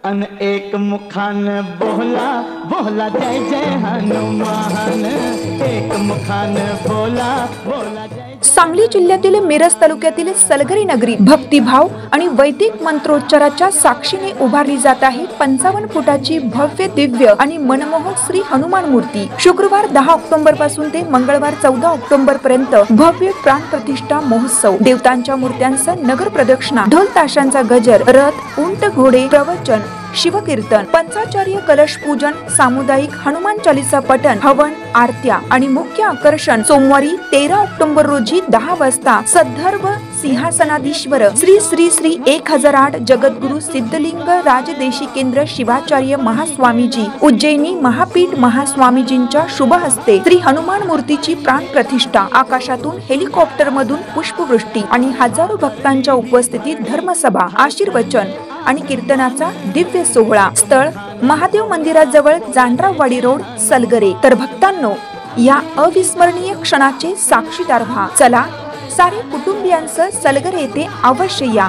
अन एक मुखान बोला बोला जय जय हनुमान, एक मुखान बोला बोला जय। सांगली जिल्ह्यातील मिरज तालुक्यातील सलगरी नगरीत भक्तिभाव आणि वैदिक मंत्रोच्चाराच्या साक्षीने उभारली जात आहे 55 फुटाची भव्य दिव्य आणि मनमोहक श्री हनुमान मूर्ती। शुक्रवार 10 ऑक्टोबर पासून ते मंगळवार 14 ऑक्टोबर पर्यंत भव्य प्राण प्रतिष्ठा महोत्सव, देवतांच्या मूर्त्यांचं नगर प्रदक्षिणा, ढोल ताशांचा गजर, रथ, उंट, घोडे, प्रवचन, शिवकीर्तन, पंचाचार्य कलश पूजन, सामुदायिक हनुमान चालीसा पठण, हवन, आरत्या आणि मुख्य आकर्षण सोमवारी 13 ऑक्टोबर रोजी 10 वाजता सद्धर्व सिंहासनाधीश्वर श्री श्री श्री 1008 जगद्गुरु सिद्धलिंग राजदेशिकेंद्र शिवाचार्य महास्वामीजी उज्जैनी महापीठ महास्वामीजींच्या शुभ हस्ते श्री हनुमान मूर्तीची प्राण प्रतिष्ठा, आकाशातून हेलिकॉप्टर मधून पुष्पवृष्टी आणि हजारो भक्तांच्या उपस्थितीत धर्मसभा, आशीर्वचन आणि कीर्तनाचा दिव्य सोहळा। स्थळ महादेव मंदिराजवळ जांडरावाडी रोड, सलगरे। तर भक्तांनो, या अविस्मरणीय क्षणाचे साक्षीदार व्हा। चला, सारे कुटुंबियांसह सलगरे येथे अवश्य या।